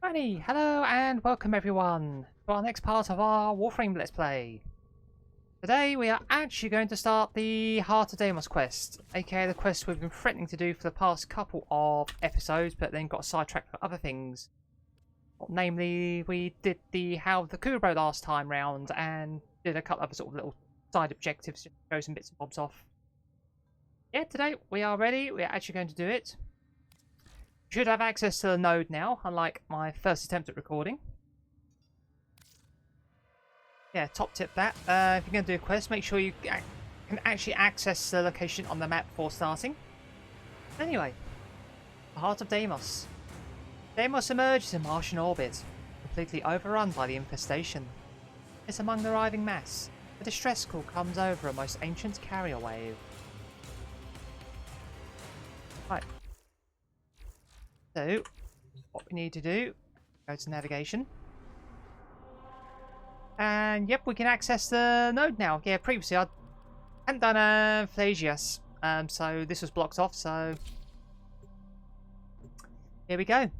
Alrighty, hello and welcome everyone to our next part of our Warframe Let's Play. Today we are actually going to start the Heart of Deimos quest, aka the quest we've been threatening to do for the past couple of episodes, but then got sidetracked for other things. Namely, we did the How of the Kuro last time round and did a couple of sort of little side objectives to show some bits and bobs off. Yeah, today we are ready, we are actually going to do it. Should have access to the node now, unlike my first attempt at recording. Yeah, top tip that. If you're going to do a quest, make sure you can actually access the location on the map before starting. Anyway, the Heart of Deimos. Deimos emerges in Martian orbit, completely overrun by the infestation. It's among the arriving mass. A distress call comes over a most ancient carrier wave. Right. So, what we need to do, go to navigation. And yep, we can access the node now. Yeah, previously I hadn't done Phlasias, so this was blocked off, so here we go.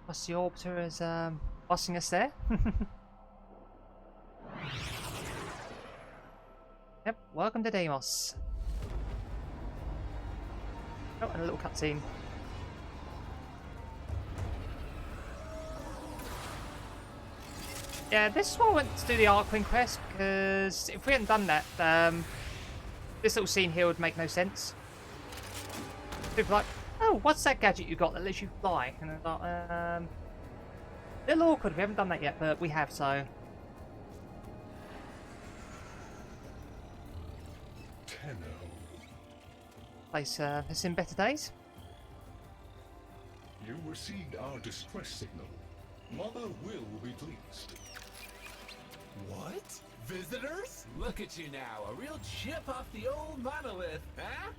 What's the orbiter is busting us there? Yep, welcome to Deimos. Oh, and a little cutscene. Yeah, this is why I went to do the Arcwing quest, because if we hadn't done that, this little scene here would make no sense. People are like, oh, what's that gadget you got that lets you fly? And I thought, a little awkward, we haven't done that yet, but we have, so... Place has in better days. You received our distress signal. Mother will be pleased. What? Visitors? Look at you now, a real chip off the old monolith, huh?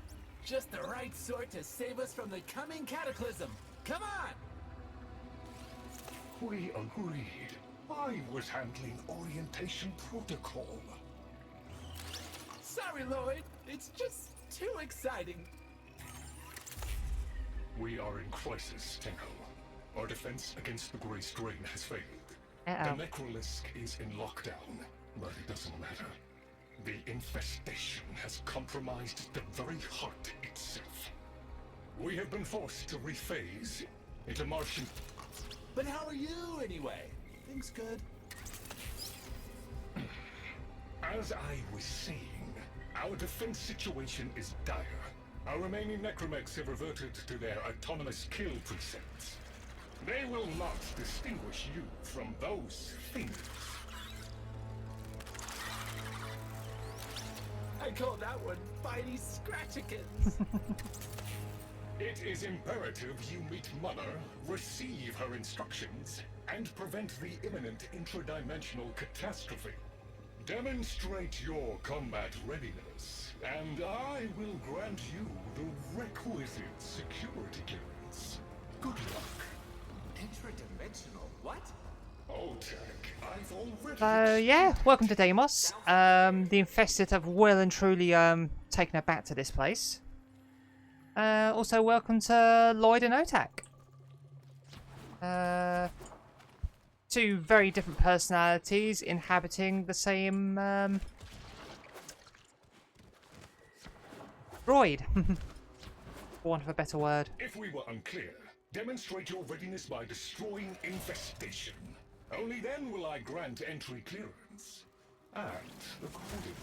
Just the right sort to save us from the coming cataclysm. Come on! We agreed. I was handling orientation protocol. Sorry, Lloyd. It's just too exciting. We are in crisis, Tenko. Our defense against the Grey Strain has failed. Uh-oh. The Necrolisk is in lockdown, but it doesn't matter. The infestation has compromised the very heart itself. We have been forced to rephase into Martian... But how are you, anyway? Things good? As I was saying, our defense situation is dire. Our remaining necromechs have reverted to their autonomous kill precepts. They will not distinguish you from those things. I call that one Bitey Scratchikins. It is imperative you meet Mother, receive her instructions, and prevent the imminent intradimensional catastrophe. Demonstrate your combat readiness, and I will grant you the requisite security clearance. Good luck. Intradimensional? What? Oh, Tech, I've already... So yeah, welcome to Deimos. The Infested have well and truly taken her back to this place. Also welcome to Lloyd and Otak. Two very different personalities inhabiting the same droid, for want of a better word. If we were unclear, demonstrate your readiness by destroying infestation. Only then will I grant entry clearance. And accordingly.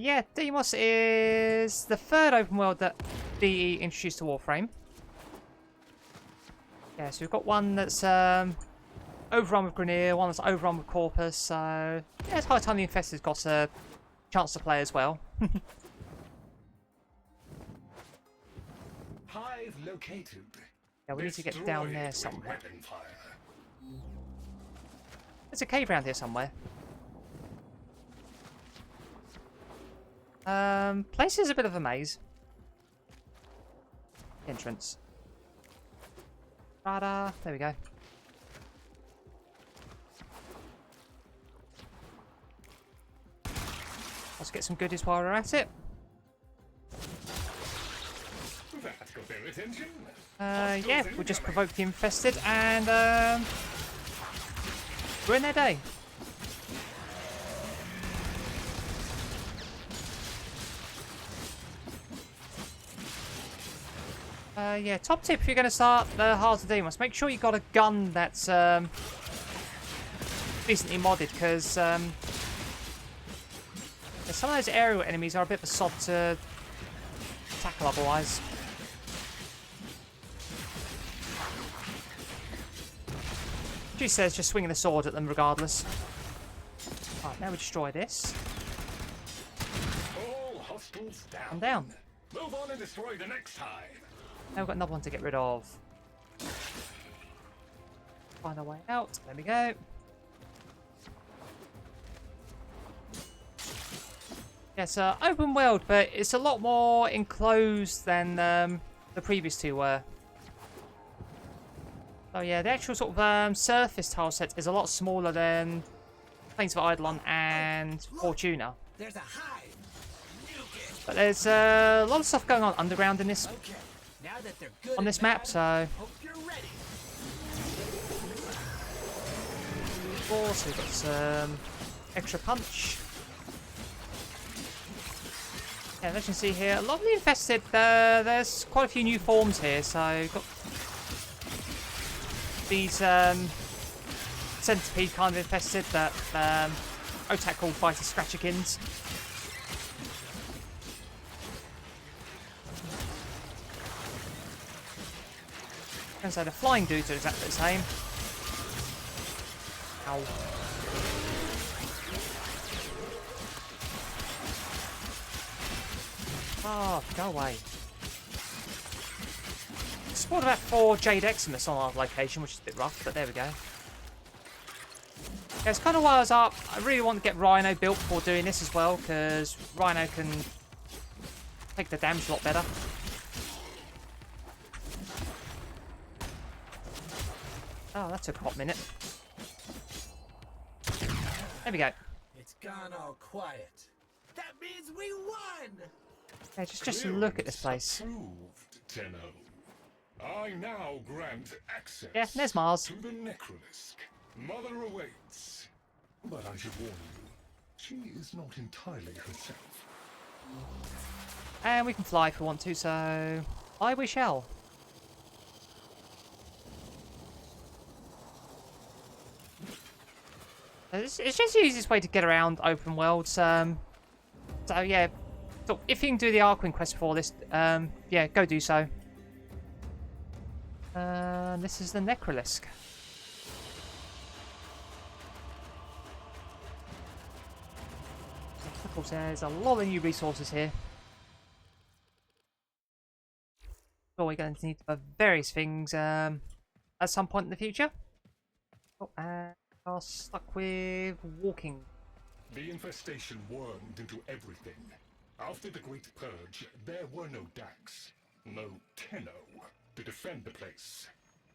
Yeah, Deimos is the third open world that DE introduced to Warframe. Yeah, so we've got one that's overrun with Grineer, one that's overrun with Corpus, so yeah, it's high time the Infested's got a chance to play as well. Hive located. Yeah, we need to get down there somewhere. Weapon fire. There's a cave around here somewhere. Place is a bit of a maze. Entrance. Radar. There we go. Let's get some goodies while we're at it. That got their attention. Yeah, we'll just provoke the Infested and ruin their day. Yeah, top tip if you're going to start the Heart of Deimos, make sure you got a gun that's decently modded, because some of those aerial enemies are a bit of a sod to tackle otherwise. She says just swinging a sword at them regardless. Right, now we destroy this. All hostiles down. I'm down. Move on and destroy the next hive. Now we've got another one to get rid of. Find our way out. There we go. Yeah, it's open world, but it's a lot more enclosed than the previous two were. So yeah, the actual sort of surface tile set is a lot smaller than Plains of Eidolon and Fortuna. There's a hive. But there's a lot of stuff going on underground in this Okay. Now that they're good on this map, so hope you're ready. so we've got some extra punch. Yeah, as you can see here, a lot of the Infested, there's quite a few new forms here, so got these centipede kind of Infested that Otak called Fighter Scratchykins. I was gonna say the flying dudes are exactly the same. Ow. Oh, go away. Spawned about 4 Jade Eximus on our location, which is a bit rough, but there we go. Yeah, it's kind of why I was up. I really want to get Rhino built before doing this as well, because Rhino can take the damage a lot better. Oh, that took a hot minute. There we go. It's gone all quiet. That means we won. Yeah, just look at this place. Approved, Tenno. I now grant access Yeah, there's Mars. to the Necrolisk. Mother awaits. But I should warn you, she is not entirely herself. And we can fly if we want to, so we shall. It's just the easiest way to get around open worlds. So yeah, so if you can do the Arkwing quest before this, yeah, go do so. This is the Necrolisk. Of course, there's a lot of new resources here. So we're going to need various things at some point in the future. Oh, and are stuck with walking. The infestation wormed into everything. After the Great Purge, there were no Dax, no Tenno to defend the place.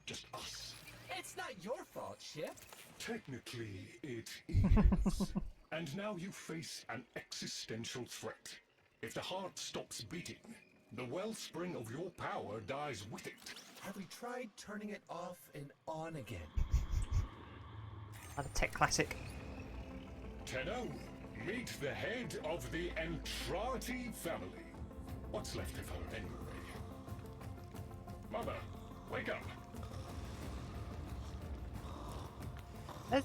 Just us. It's not your fault, Ship. Technically, it is. And now you face an existential threat. If the heart stops beating, the wellspring of your power dies with it. Have we tried turning it off and on again? Another tech classic. Tenno, meet the head of the Entrati Family. What's left of her, anyway? Mother, wake up.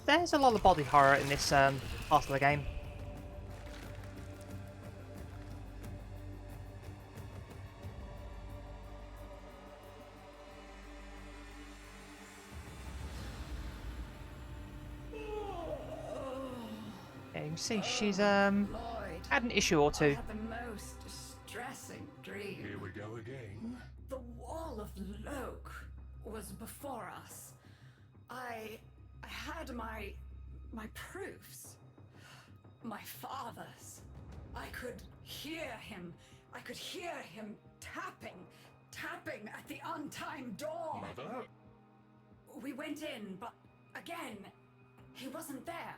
There's a lot of body horror in this part of the game. Yeah, you can see she's had an issue or two. I had the most distressing dream. Here we go again. The wall of Loke was before us. I had my proofs. My father's. I could hear him. I could hear him tapping at the untimed door. Mother? We went in, but again, he wasn't there.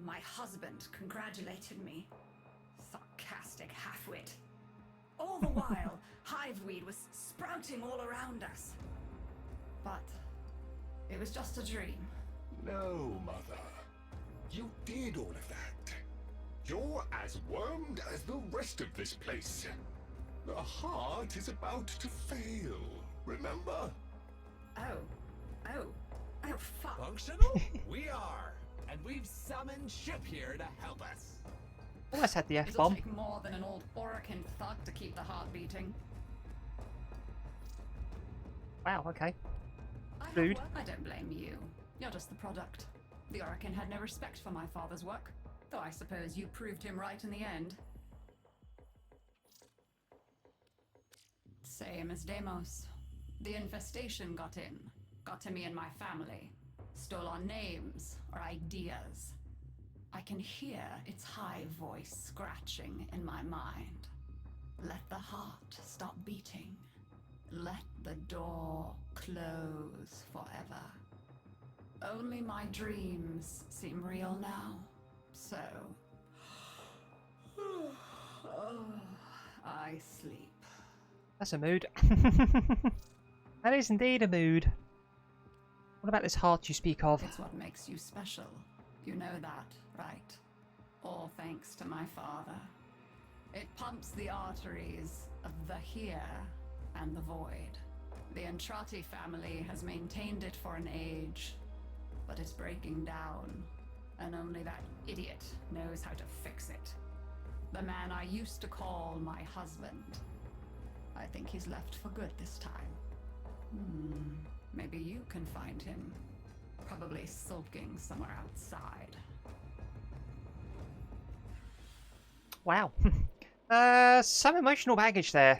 My husband congratulated me. sarcastic halfwit. All the while, hiveweed was sprouting all around us. But it was just a dream. No, Mother. You did all of that. You're as wormed as the rest of this place. The heart is about to fail, remember? Oh, fuck. Functional? We are. And we've summoned ship here to help us. Almost had the It'll F-bomb. take more than an old Orakin thug to keep the heart beating. Wow, okay. I Rude. don't blame you. You're just the product. The Orakin had no respect for my father's work, though I suppose you proved him right in the end. Same as Deimos. The infestation got in. Got to me and my family. Stole our names, our ideas. I can hear its high voice scratching in my mind. Let the heart stop beating. Let the door close forever. Only my dreams seem real now. So... I sleep. That's a mood. That is indeed a mood. What about this heart you speak of? It's what makes you special. You know that, right? All thanks to my father. It pumps the arteries of the here and the void. The Entrati family has maintained it for an age, but it's breaking down, and only that idiot knows how to fix it. The man I used to call my husband. I think he's left for good this time. Maybe you can find him. Probably sulking somewhere outside. Wow. Some emotional baggage there.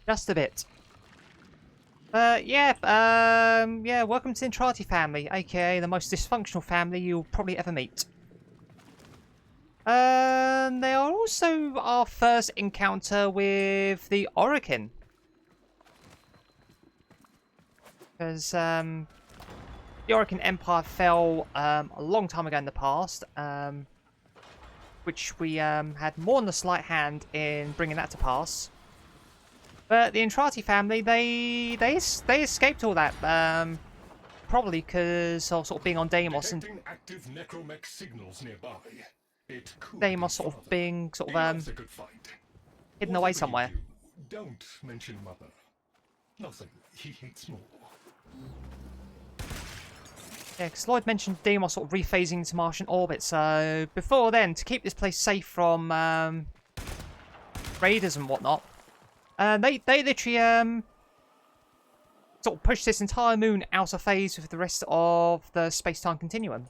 Just a bit. Yeah, welcome to Entrati Family, aka the most dysfunctional family you'll probably ever meet. They are also our first encounter with the Orakin. Because, the Orakin Empire fell a long time ago in the past, which we had more than a slight hand in bringing that to pass. But the Entrati family, they escaped all that, probably because of sort of being on Deimos and Detecting active necromech signals nearby. It could Deimos be sort of Father. being sort He of loves a good fight. hidden Whatever away you somewhere. do, don't mention Mother. Nothing he hates more. Yeah, because Lloyd mentioned Deimos sort of rephasing into Martian orbit, so before then, to keep this place safe from raiders and whatnot, they literally sort of pushed this entire moon out of phase with the rest of the space-time continuum.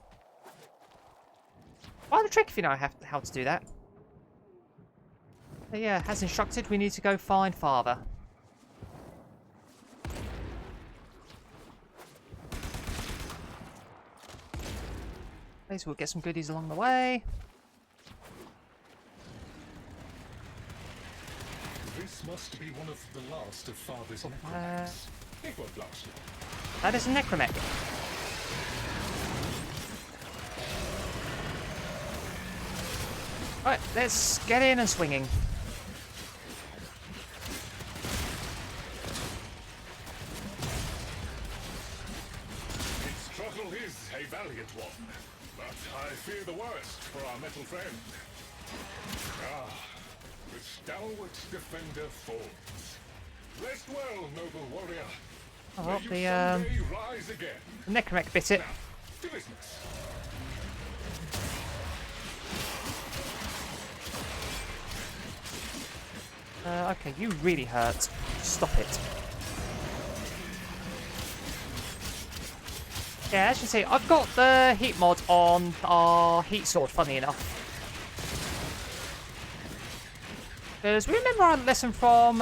Quite a trick if you know how to do that. But yeah, as instructed, we need to go find Father. So we'll get some goodies along the way. This must be one of the last of Father's necromechs. It won't last long. That is a necromech. Right, let's get in and swinging. Its struggle is a valiant one, but I fear the worst for our metal friend. The stalwart defender falls. Rest well, noble warrior. Oh, May you the someday rise again. necromech bit it. Now, to business. Okay, you really hurt. Stop it. Yeah, as you can see, I've got the heat mod on our heat sword, funny enough. Because we remember our lesson from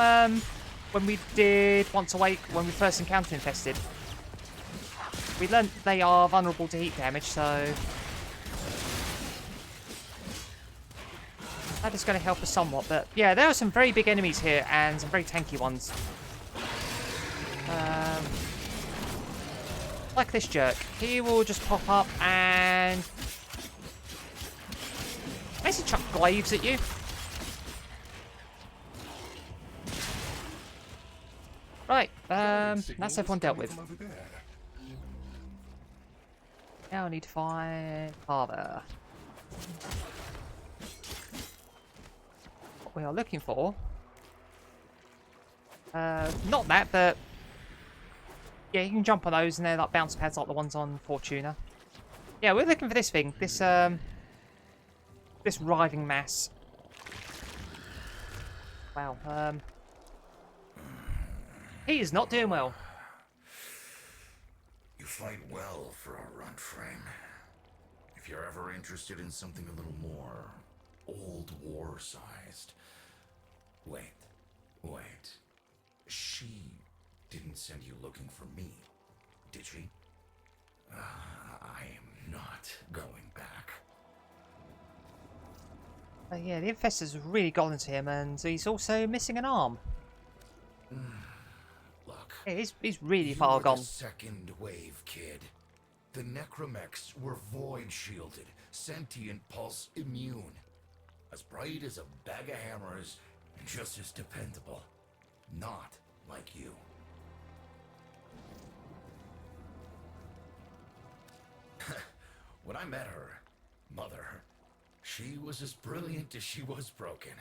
when we did Once Awake, when we first encountered Infested. We learnt they are vulnerable to heat damage, so that is going to help us somewhat. But yeah, there are some very big enemies here and some very tanky ones. Like this jerk. He will just pop up and basically chuck glaives at you. Right, that's everyone dealt with. Now I need to find father. What we are looking for. Not that, but yeah, you can jump on those and they're like bounce pads like the ones on Fortuna. Yeah, we're looking for this thing. This writhing mass. Wow, he is not doing well. You fight well for a Waframe. If you're ever interested in something a little more old war-sized. Wait. She didn't send you looking for me, did she? I am not going back. Yeah, the Infested's really got into him, and he's also missing an arm. Look, Yeah, he's really far you were gone. the second wave, kid. The Necromechs were void-shielded, sentient pulse immune. As bright as a bag of hammers, and just as dependable. Not like you. When I met her, Mother, she was as brilliant as she was broken.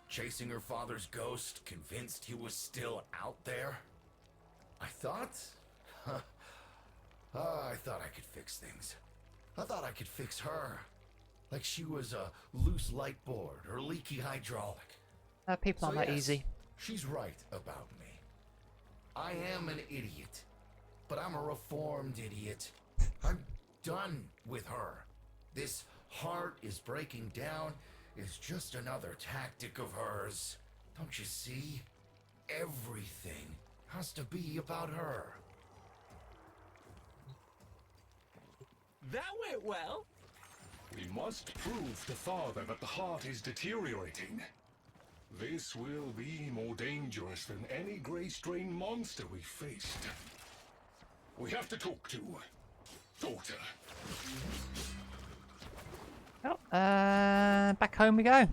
Chasing her father's ghost, convinced he was still out there. I thought I could fix things. I thought I could fix her. Like she was a loose light board or leaky hydraulic. People aren't that yes, easy. She's right about me. I am an idiot, but I'm a reformed idiot. I'm done with her. This heart is breaking down is just another tactic of hers. Don't you see? Everything has to be about her. That went well. We must prove to Father that the heart is deteriorating. This will be more dangerous than any Grey Strain monster we faced. We have to talk to Daughter. Well, back home we go.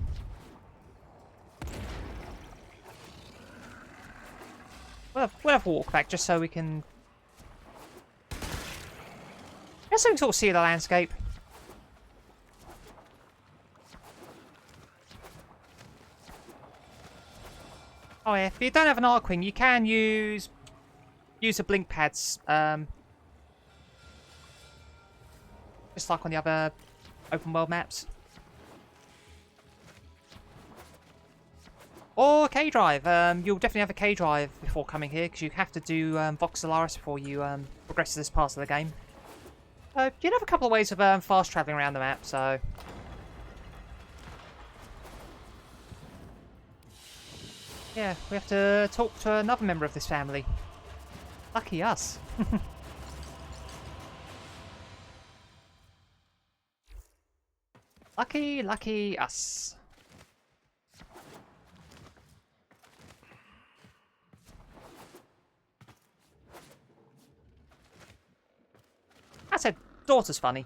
We'll have a walk back just so we can... Just so we can sort of see the landscape. Oh yeah, if you don't have an Archwing, you can use the blink pads. Just like on the other open world maps. Or K-Drive. You'll definitely have a K-Drive before coming here, because you have to do Voxelaris before you progress to this part of the game. You'd have a couple of ways of fast travelling around the map, so... Yeah, we have to talk to another member of this family. Lucky us. Lucky us. I said, daughter's funny.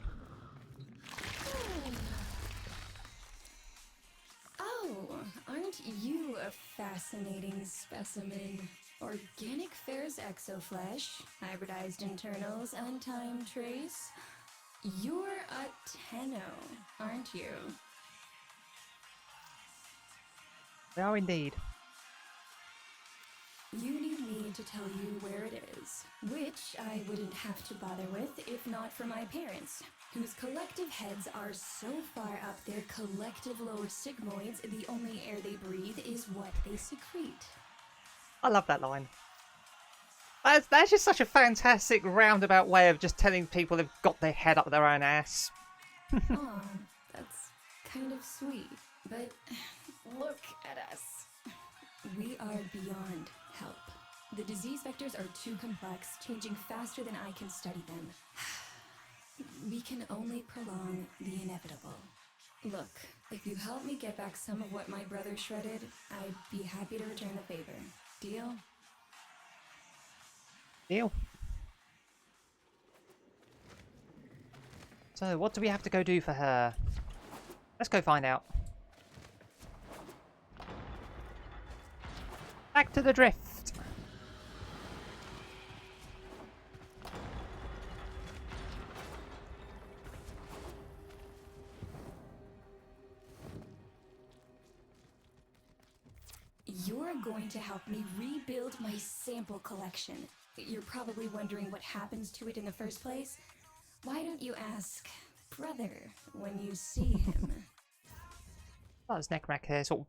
Oh, aren't you a fascinating specimen? Organic Fair's exoflesh, hybridized internals, and time trace. You're a Tenno, aren't you? We are indeed. You need me to tell you where it is, which I wouldn't have to bother with if not for my parents, whose collective heads are so far up their collective lower sigmoids, the only air they breathe is what they secrete. I love that line. That's just such a fantastic roundabout way of just telling people they've got their head up their own ass. Aw, that's kind of sweet, but look at us. We are beyond help. The disease vectors are too complex, changing faster than I can study them. We can only prolong the inevitable. Look, if you help me get back some of what my brother shredded, I'd be happy to return the favor. Deal? Deal. So, what do we have to go do for her? Let's go find out. Back to the drift. You're going to help me rebuild my sample collection. You're probably wondering what happens to it in the first place. Why don't you ask brother when you see him? That was Necromac here, sort of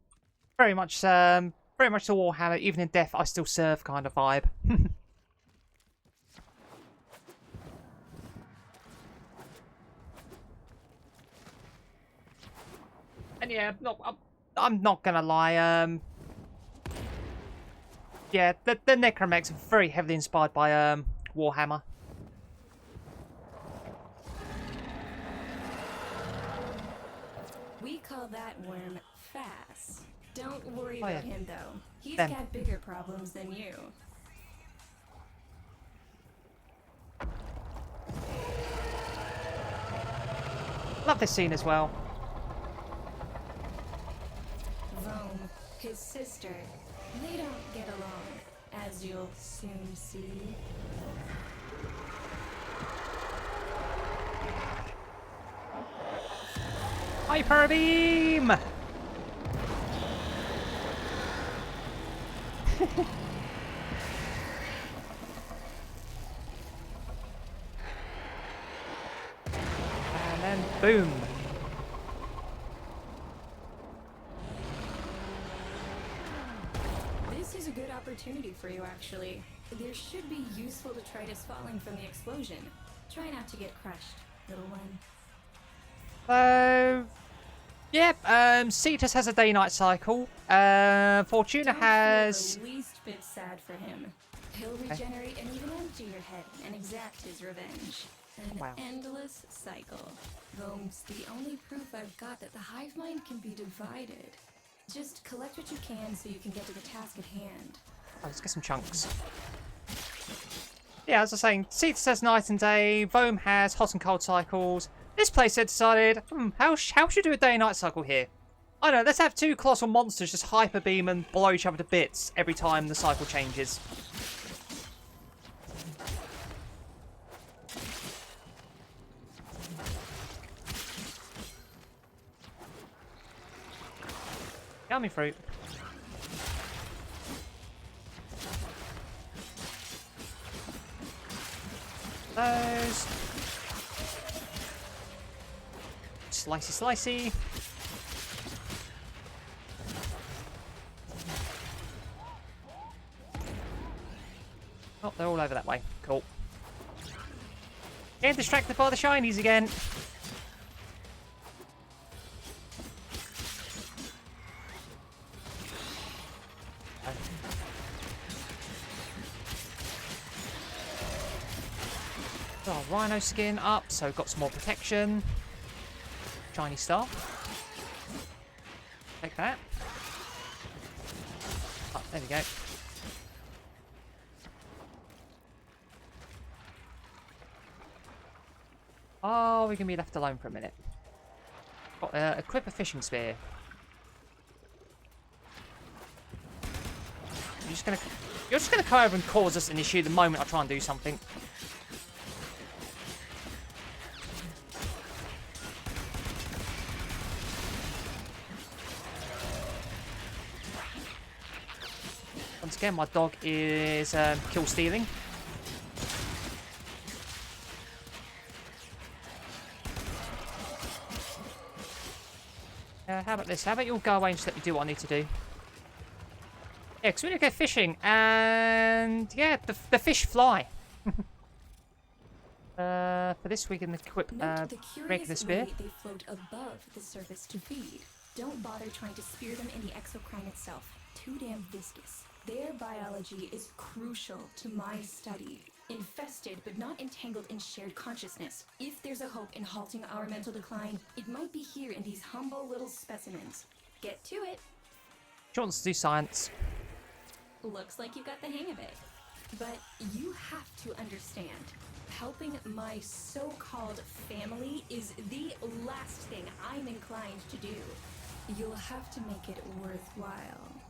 very much the Warhammer, even in death I still serve kind of vibe. And yeah, I'm not gonna lie, yeah, the Necromacs are very heavily inspired by Warhammer. We call that worm Fast. Don't worry Oh, about yeah. him though. He's Them. got bigger problems than you. Love this scene as well. Rome, his sister, they don't get along, as you'll soon see. Hyper beam! And then boom. This is a good opportunity for you, actually. There should be useful detritus falling from the explosion. Try not to get crushed, little one. So, yep, Cetus has a day-night cycle. Fortuna Don't has... feel the least bit sad for him. He'll regenerate and even empty your head and exact his revenge. An Wow. endless cycle. Rome's the only proof I've got that the hive mind can be divided. Just collect what you can so you can get to the task at hand. Oh, let's get some chunks. Yeah, as I was saying, Cetus has night and day, Vohm has hot and cold cycles. This place had decided, how should we do a day and night cycle here? I don't know, let's have two colossal monsters just hyper beam and blow each other to bits every time the cycle changes. Yummy fruit. Those. Slicey, slicey. Oh, they're all over that way. Cool. Getting distracted by the shinies again. Oh, rhino skin up, so got some more protection. Shiny star. Take that. Oh, there we go. Oh, we can be left alone for a minute. Got equip a fishing spear. You're just gonna come over and cause us an issue the moment I try and do something. Once again, my dog is kill stealing. How about this? How about you'll go away and just let me do what I need to do? Yeah, because we need to go fishing, and yeah, the fish fly. For this we can equip Note the break the curious spear. way they float above the surface to feed. Don't bother trying to spear them in the exocrine itself. Too damn viscous. Their biology is crucial to my study. Infested, but not entangled in shared consciousness. If there's a hope in halting our mental decline, it might be here in these humble little specimens. Get to it. She wants to do science. Looks like you got the hang of it. But you have to understand, helping my so-called family is the last thing I'm inclined to do. You'll have to make it worthwhile.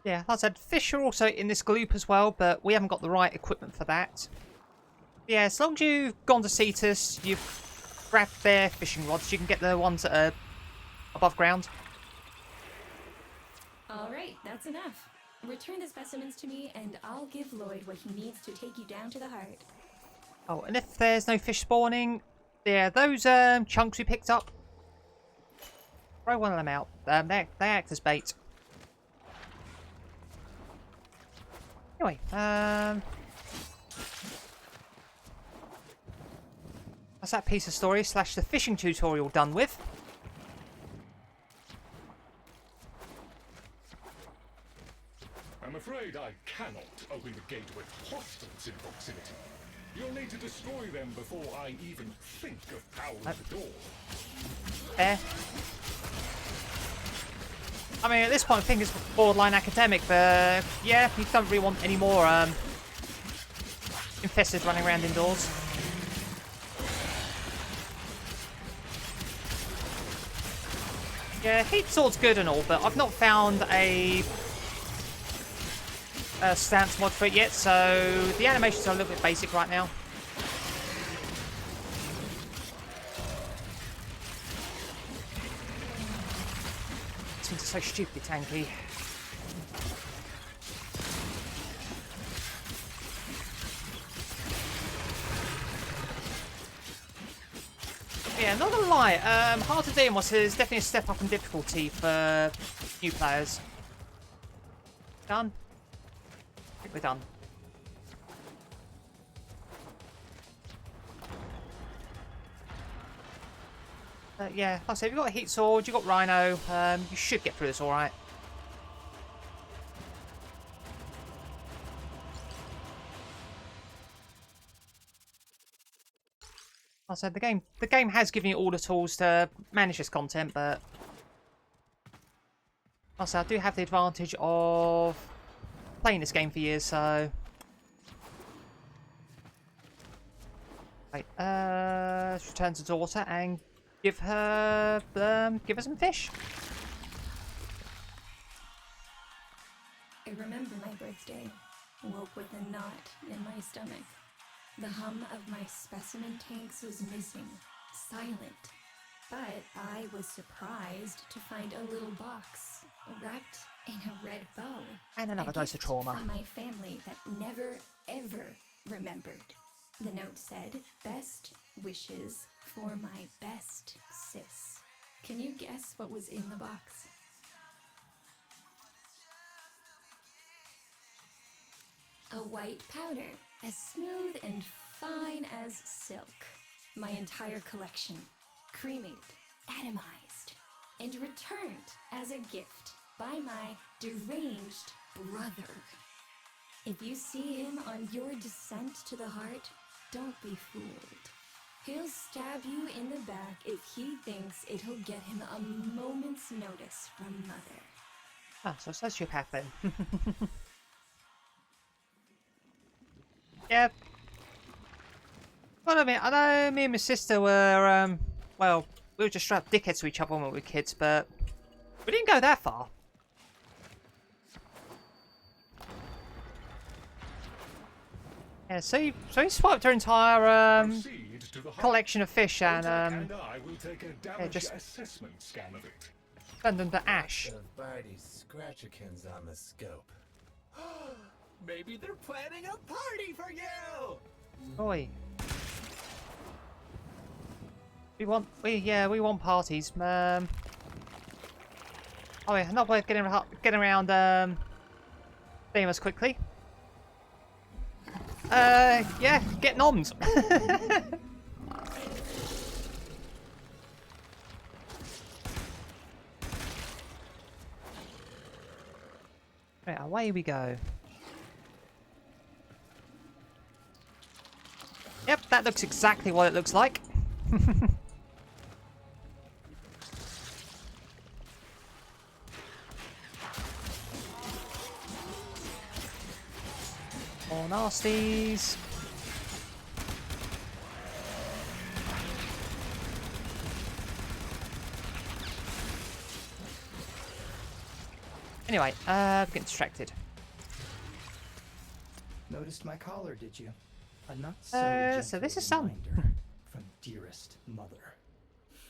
Yeah, like I said, fish are also in this gloop as well, but we haven't got the right equipment for that. Yeah, as long as you've gone to Cetus, you've grabbed their fishing rods, you can get the ones that are above ground. Alright, that's enough. Return the specimens to me, and I'll give Lloyd what he needs to take you down to the heart. Oh, and if there's no fish spawning, yeah, those chunks we picked up, throw one of them out. They act as bait. Anyway, that's that piece of story / the fishing tutorial done with. I'm afraid I cannot open the gate with hostiles in proximity. You'll need to destroy them before I even think of powering the door. There. I mean, at this point, I think it's borderline academic, but yeah, you don't really want any more infested running around indoors. Yeah, heat sword's good and all, but I've not found a stance mod for it yet, so the animations are a little bit basic right now. These things are so stupidly tanky. Yeah, not gonna lie, Heart of Deimos is definitely a step up in difficulty for new players. Done? I think we're done. Yeah, like I said, if you've got a heat sword, you've got Rhino, you should get through this alright. Like I said, the game has given you all the tools to manage this content, but like I said, I do have the advantage of playing this game for years, so wait, let's return to daughter and give her some fish. I remember my birthday. Woke with a knot in my stomach. The hum of my specimen tanks was missing, silent. But I was surprised to find a little box wrapped in a red bow. And another dose of trauma. From my family that never, ever remembered. The note said, "Best wishes for my best sis." Can you guess what was in the box? A white powder, as smooth and fine as silk. My entire collection, cremated, atomized, and returned as a gift by my deranged brother. If you see him on your descent to the heart, don't be fooled. He'll stab you in the back if he thinks it'll get him a moment's notice from Mother. Ah, so sociopath then. Yeah. Well, I know me and my sister were, well, we were just straight up dickheads to each other when we were kids, but we didn't go that far. Yeah, so you swiped her entire collection of fish and I will take a damage just assessment scan of it. turned them to ash. Of Barty's scratchikins on the scope. Maybe they're planning a party for you! Oi. We want parties. Oh yeah, another way of getting around Deimos quickly. Yeah, get noms. Right, away we go. Yep, that looks exactly what it looks like. nasties. Anyway, getting distracted. Noticed my collar, did you? A not so this is some. reminder from dearest mother.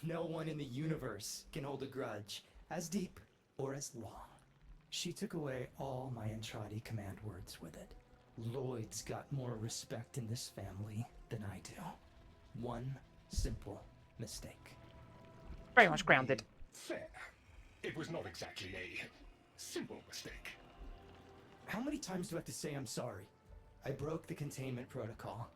No one in the universe can hold a grudge as deep or as long. She took away all my Entrati command words with it. Lloyd's got more respect in this family than I do. One simple mistake. Very much grounded. Fair. It was not exactly a simple mistake. How many times do I have to say I'm sorry? I broke the containment protocol.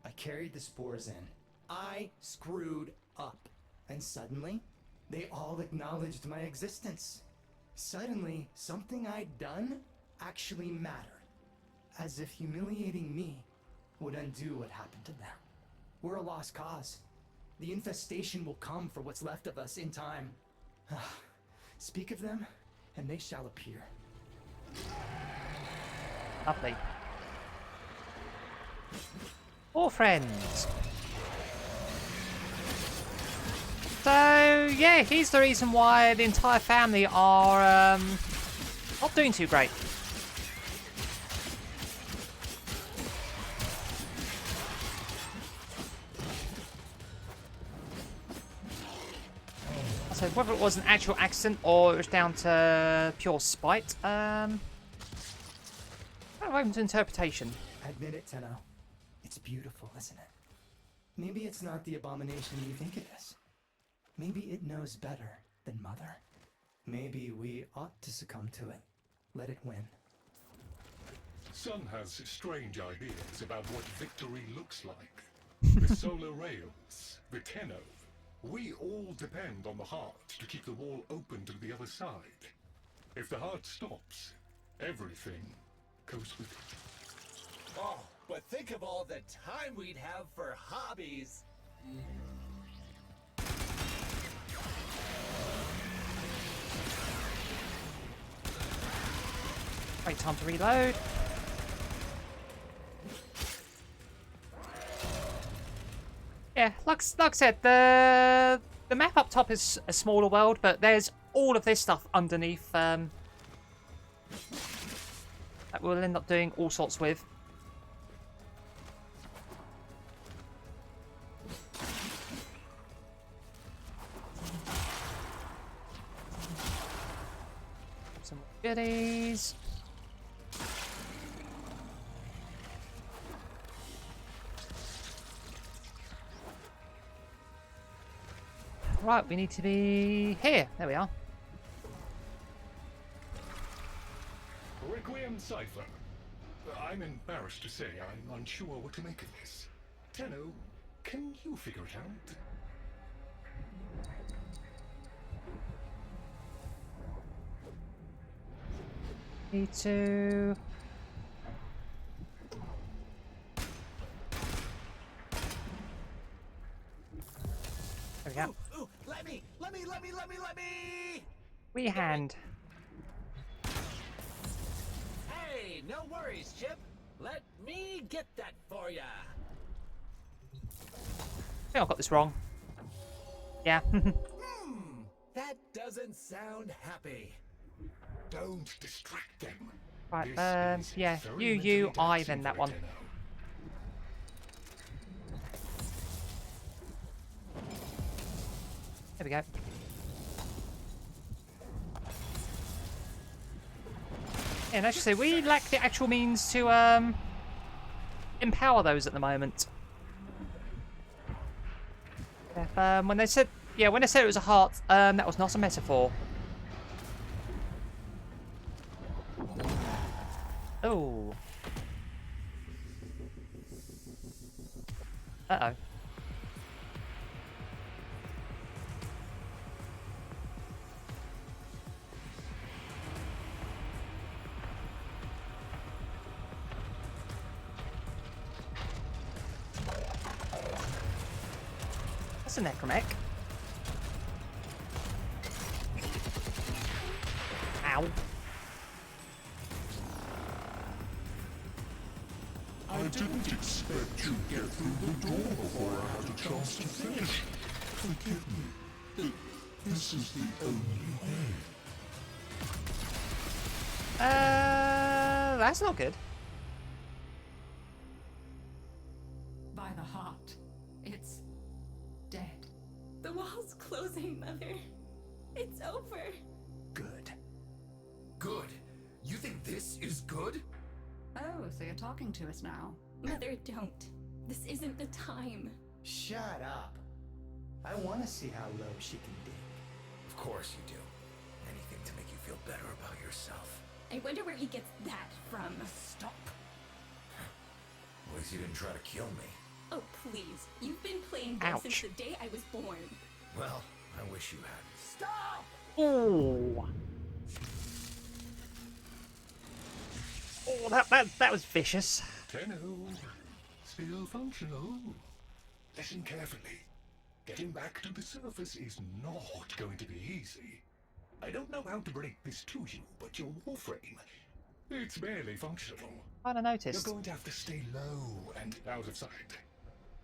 I carried the spores in. I screwed up. And suddenly, they all acknowledged my existence. Suddenly, something I'd done actually mattered. As if humiliating me would undo what happened to them. We're a lost cause. The infestation will come for what's left of us in time. Speak of them, and they shall appear. Lovely. All friends. So, yeah, he's the reason why the entire family are not doing too great. So whether it was an actual accident or it was down to pure spite, I'm open to interpretation. Admit it, Tenno. It's beautiful, isn't it? Maybe it's not the abomination you think it is. Maybe it knows better than Mother. Maybe we ought to succumb to it. Let it win. Sun has strange ideas about what victory looks like. The solar rails, the Tenno. We all depend on the heart to keep the wall open to the other side. If the heart stops, everything goes with it. Oh, but think of all the time we'd have for hobbies. Wait, time to reload. Yeah, like I said, the map up top is a smaller world, but there's all of this stuff underneath that we'll end up doing all sorts with. Some goodies. Right, we need to be here. There we are. Requiem Cipher. I'm embarrassed to say I'm unsure what to make of this. Tenno, can you figure it out? Need to... There we go. Ooh, let me! Wee hand. Hey, no worries, Chip. Let me get that for ya. I think I got this wrong. Yeah. That doesn't sound happy. Don't distract them. Right, This is yeah. very You, mentally I, taxing then that for one. Tenno. There we go. Yeah, and as you say, we lack the actual means to empower those at the moment. When they said it was a heart, that was not a metaphor. Oh. Uh-oh. That's a necromech. Ow. didn't expect you'd get through the door before I had a chance to finish. Forgive me. This is the only way. That's not good. By the heart, it's dead. The wall's closing, Mother. It's over. Good. Good? You think this is good? Oh, so you're talking to us now. Mother, don't. This isn't the time. Shut up. I want to see how low she can dig. Of course you do. Anything to make you feel better about yourself. I wonder where he gets that from. Stop. At least you didn't try to kill me. Oh, please. You've been playing dead since Ouch. the day I was born. Well, I wish you hadn't. Stop! Oh. Oh, that was vicious. Tenno, still functional. Listen carefully. Getting back to the surface is not going to be easy. I don't know how to break this to you, but your Warframe, it's barely functional. I don't You're notice. going to have to stay low and out of sight.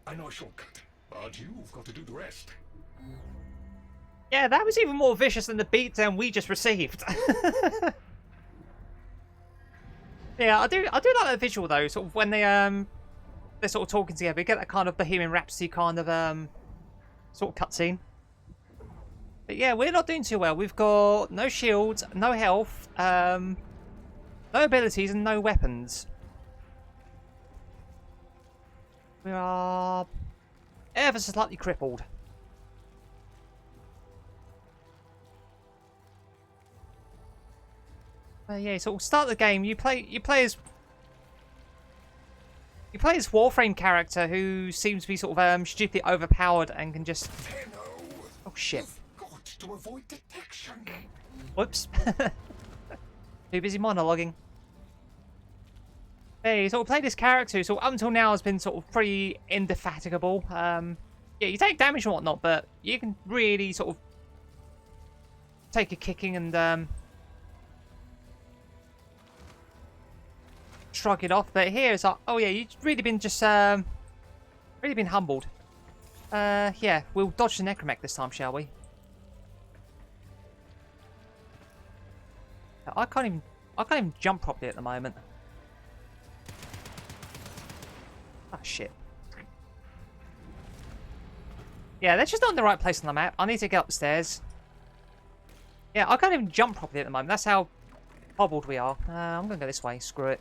I know a shortcut, but you've got to do the rest. Yeah, that was even more vicious than the beatdown we just received. Yeah, I do like that visual though. Sort of when they're sort of talking together, you get that kind of Bohemian Rhapsody kind of sort of cutscene. But yeah, we're not doing too well. We've got no shields, no health, no abilities, and no weapons. We are ever so slightly crippled. Yeah, so we'll start the game. You play as Warframe character who seems to be sort of stupidly overpowered and can just. Tenno, Oh shit! you've got to avoid detection. Whoops. Too busy monologuing. Hey, you sort of play this character who sort of up until now has been sort of pretty indefatigable. Yeah, you take damage and whatnot, but you can really sort of take a kicking and shrug it off. But here it's like, oh yeah, you've really been just really been humbled. Yeah, we'll dodge the necromech this time, shall we? I can't even jump properly at the moment. Ah, shit. Yeah, that's just not in the right place on the map. I need to get upstairs. Yeah, I can't even jump properly at the moment. That's how hobbled we are. I'm gonna go this way. Screw it.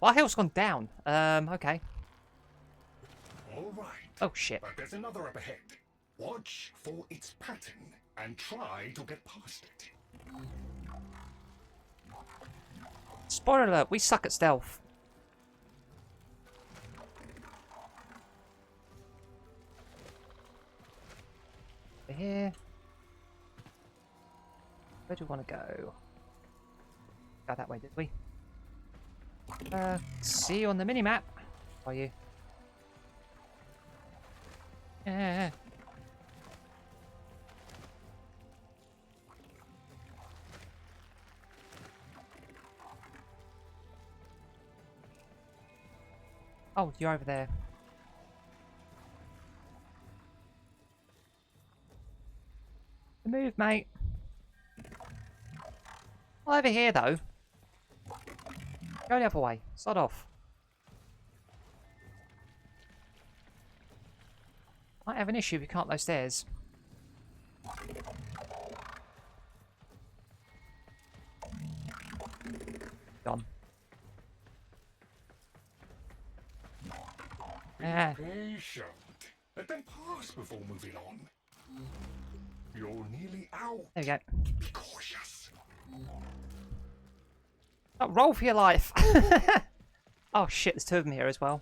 My health's gone down. Okay. All right. Oh, shit. But there's another up ahead. Watch for its pattern and try to get past it. Spoiler alert, we suck at stealth. Over here. Where do we want to go? Go that way, did we? See you on the mini-map. Are you? Yeah. Oh, you're over there. Move, mate. Over here, though. Go the other way. Sod off. Might have an issue if you can't those stairs. Gone. Ah. Patient. Let them pass before moving on. You're nearly out. There we go. Be cautious. Oh, roll for your life. Oh shit, there's two of them here as well.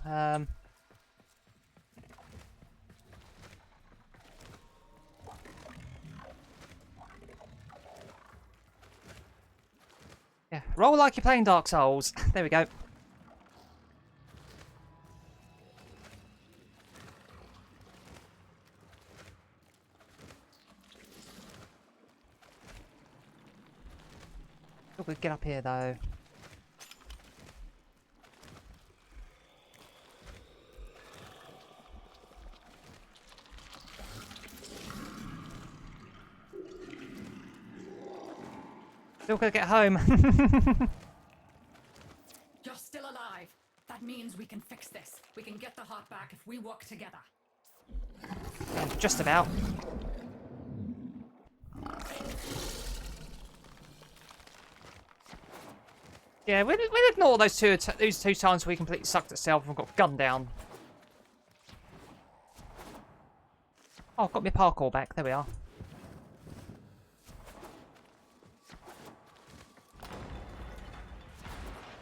Yeah, roll like you're playing Dark Souls. There we go. Still could get up here though. Still gotta get home. You're still alive. That means we can fix this. We can get the heart back if we work together. Just about. Yeah, we'll ignore those two times we completely sucked itself and got gunned down. Oh, I've got my parkour back. There we are.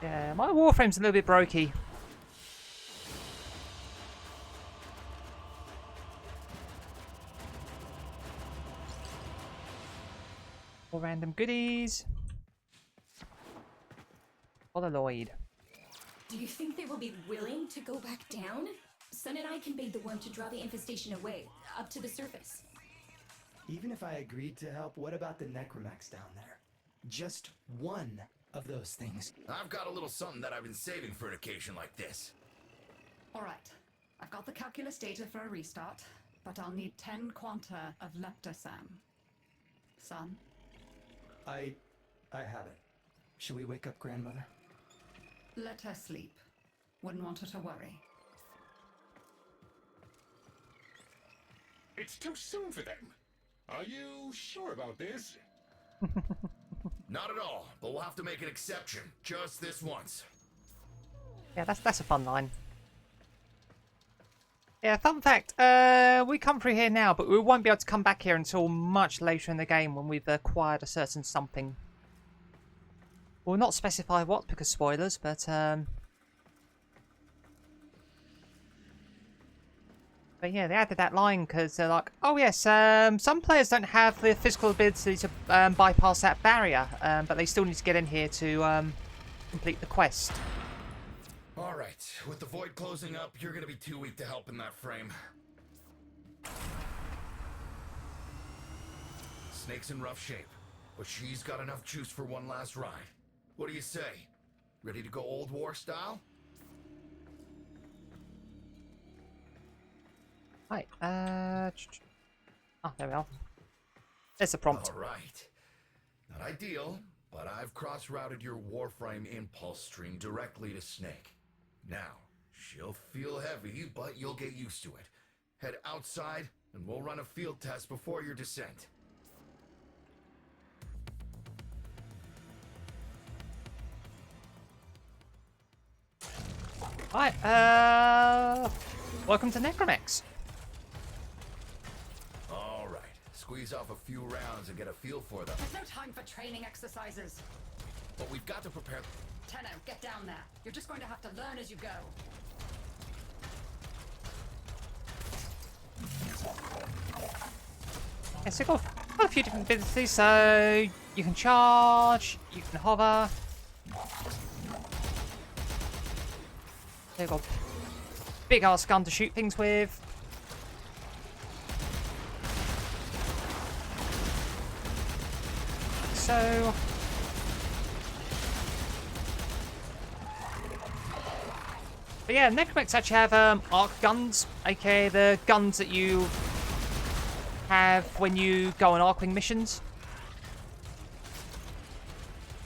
Yeah, my Warframe's a little bit brokey. More random goodies. Lloyd. Do you think they will be willing to go back down? Sun and I can bait the worm to draw the infestation away, up to the surface. Even if I agreed to help, what about the necromax down there? Just one of those things. I've got a little something that I've been saving for an occasion like this. All right. I've got the calculus data for a restart, but I'll need 10 quanta of leptosam. Son? I have it. Should we wake up grandmother? Let her sleep. Wouldn't want her to worry. It's too soon for them. Are you sure about this? Not at all, but we'll have to make an exception. Just this once. Yeah, that's a fun line. Yeah, fun fact, we come through here now, but we won't be able to come back here until much later in the game when we've acquired a certain something. We'll not specify what because spoilers, but yeah, they added that line because they're like, oh yes, some players don't have the physical ability to bypass that barrier, but they still need to get in here to complete the quest. Alright, with the void closing up, you're gonna be too weak to help in that frame. Snake's in rough shape, but she's got enough juice for one last ride. What do you say? Ready to go old war style? Right, oh, there we are. There's a prompt. Alright. Not ideal, but I've cross-routed your Warframe impulse stream directly to Snake. Now, she'll feel heavy, but you'll get used to it. Head outside, and we'll run a field test before your descent. Right, welcome to Necromex. Alright, squeeze off a few rounds and get a feel for them. There's no time for training exercises. But we've got to prepare... Tenno, get down there. You're just going to have to learn as you go. Yeah, so got a few different abilities, so you can charge, you can hover. They've got big ass gun to shoot things with. So but yeah, Necromex actually have arc guns, aka the guns that you have when you go on Arcwing missions.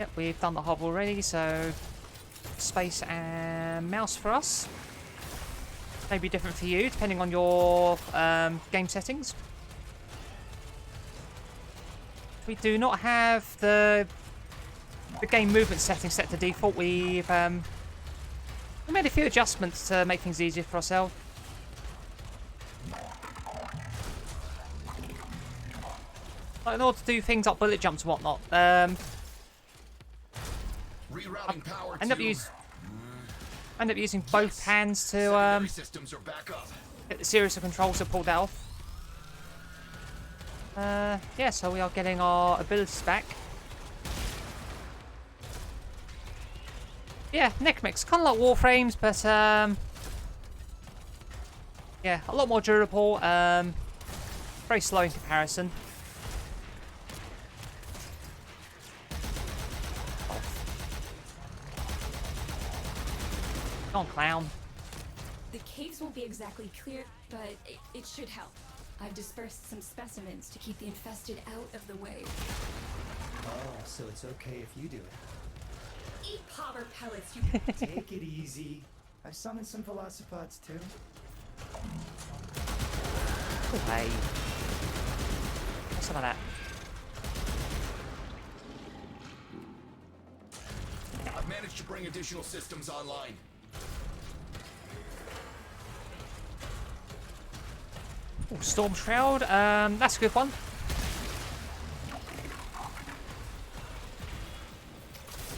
Yep, we've done the hover already, so space and mouse for us. Maybe different for you, depending on your game settings. We do not have the game movement settings set to default. We made a few adjustments to make things easier for ourselves. Like in order to do things like bullet jumps and whatnot. Rerouting power End up using both hands to systems are back up. get the series of controls to pull that off. Yeah, so we are getting our abilities back. Yeah, Necromex, kind of like Warframes, but yeah, a lot more durable. Very slow in comparison. Come on, clown. The caves won't be exactly clear, but it should help. I've dispersed some specimens to keep the infested out of the way. Oh, so it's okay if you do it. Eat powder pellets, you... Take it easy. I've summoned some velocipods too. Hey. What's some of that? I've managed to bring additional systems online. Ooh, Storm Shroud. That's a good one.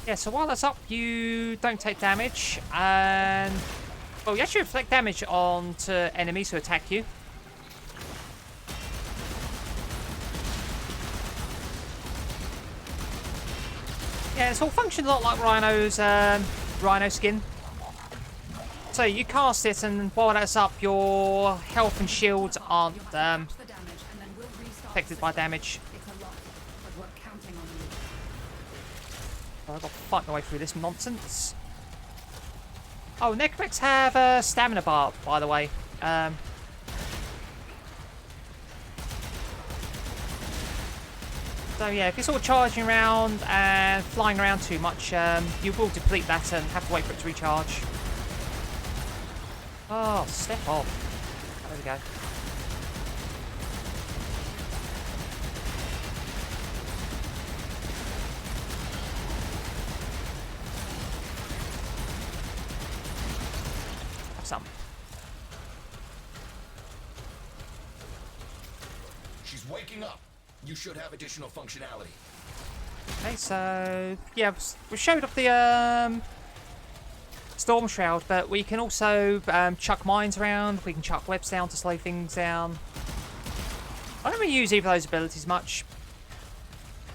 Yeah, so while that's up, you don't take damage, and well, you actually inflict damage onto enemies who attack you. Yeah, this all functions a lot like Rhino's Rhino skin. So you cast it, and while that's up, your health and shields aren't The damage, and then we'll restart affected the by system. damage. It's a lot, but we're counting on you. Oh, I've got to fight my way through this nonsense. Oh, Necromex have a stamina bar, by the way. So yeah, if you're sort of charging around and flying around too much, you will deplete that and have to wait for it to recharge. Oh, step off. There we go. Have some. She's waking up. You should have additional functionality. Okay, so yeah, we showed off the Storm Shroud, but we can also chuck mines around. We can chuck webs down to slow things down. I don't really use either of those abilities much.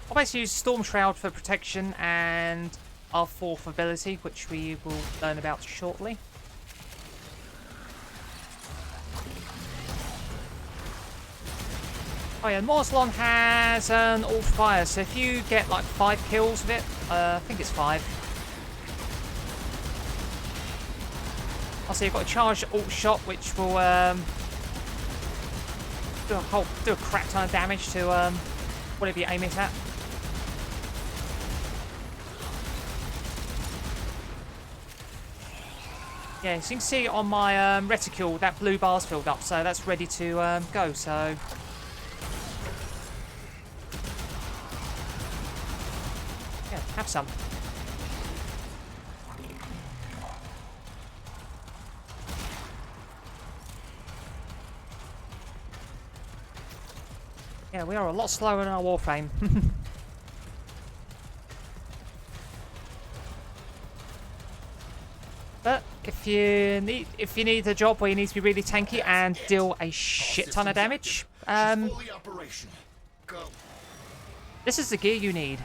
I'll basically use Storm Shroud for protection and our fourth ability, which we will learn about shortly. Oh yeah, Morslon has an alt fire, so if you get like 5 kills with it, I think it's 5. Also, you've got a charged alt shot, which will do a crap ton of damage to whatever you aim it at. Yeah, so you can see on my reticule that blue bar's filled up, so that's ready to go. So. Yeah, have some. Yeah, we are a lot slower than our Warframe. But if you need a job where you need to be really tanky and deal a shit ton of damage, She's fully operational. Go. this is the gear you need.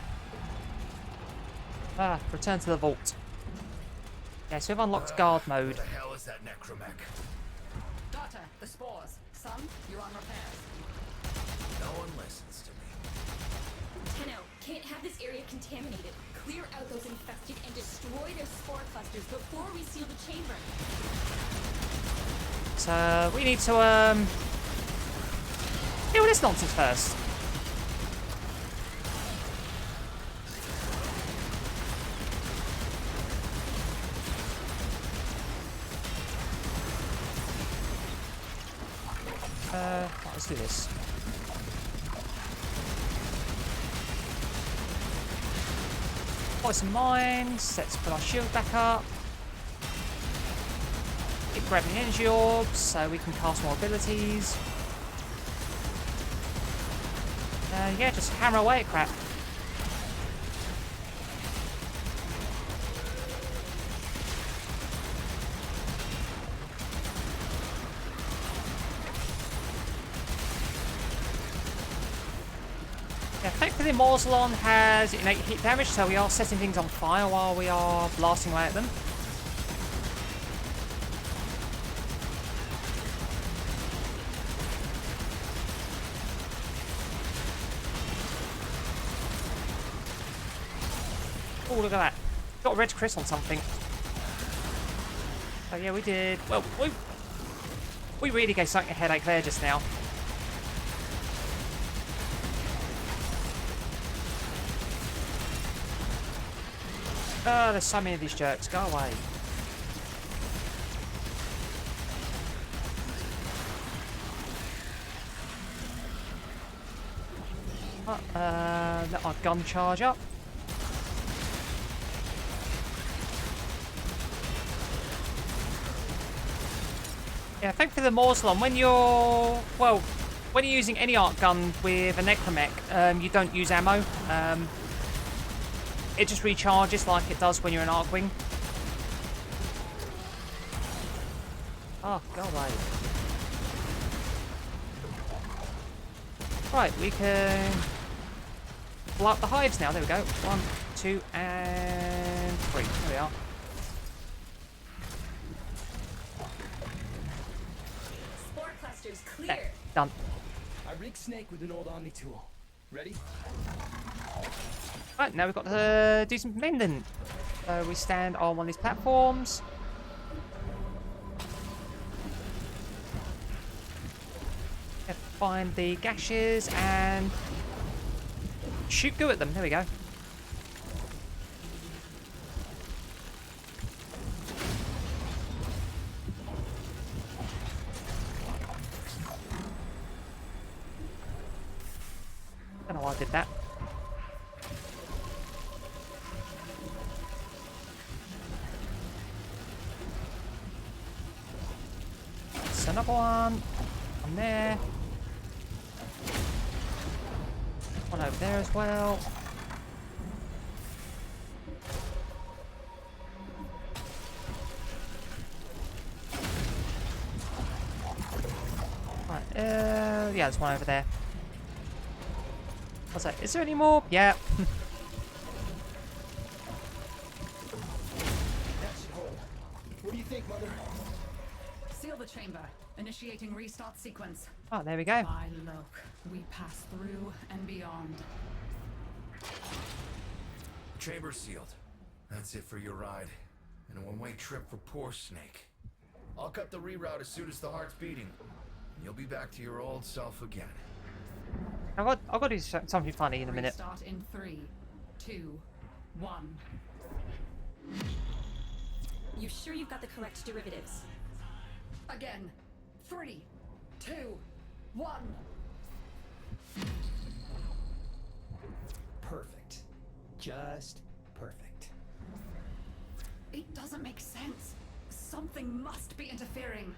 Return to the vault. Yeah, so we've unlocked guard mode. Where the hell is that necromech? Daughter, the spores. Son, you're on repairs. No one listens to me. Tenno, can't have this area contaminated. Clear out those infested and destroy their spore clusters before we seal the chamber. So we need to deal with this nonsense first. Right, let's do this. Buy some mines. Let's put our shield back up. Keep grabbing energy orbs so we can cast more abilities. Yeah, just hammer away at crap. Yeah, thankfully Morslon has innate heat damage, so we are setting things on fire while we are blasting away at them. Oh, look at that. Got a red crit on something. Oh yeah, we did. Well, we really gave something a headache there just now. Oh, there's so many of these jerks. Go away. Let our gun charge up. Yeah, thankfully the Morslon, when you're using any arc gun with a necromech, you don't use ammo. It just recharges like it does when you're an Arcwing. Oh, go away. Right, we can blow up the hives now. There we go. 1, 2, and 3. There we are. Spore clusters clear. There, done. I rigged Snake with an old Omni tool. Ready? Right, now we've got to do some mending. We stand on one of these platforms. Find the gashes and shoot goo at them. There we go. Don't know why I did that. That's another one. One there. One over there as well. Right, yeah, there's one over there. What's that? Is there any more? Yeah. That should hold. What do you think, Mother? Seal the chamber. Initiating restart sequence. Oh, there we go. By Loke, we pass through and beyond. Chamber sealed. That's it for your ride. And a one-way trip for poor Snake. I'll cut the reroute as soon as the heart's beating. And you'll be back to your old self again. I've got to do something funny in a minute. Restart in 3, 2, 1. You sure you've got the correct derivatives? Again. 3, 2, 1. Perfect. Just perfect. It doesn't make sense. Something must be interfering.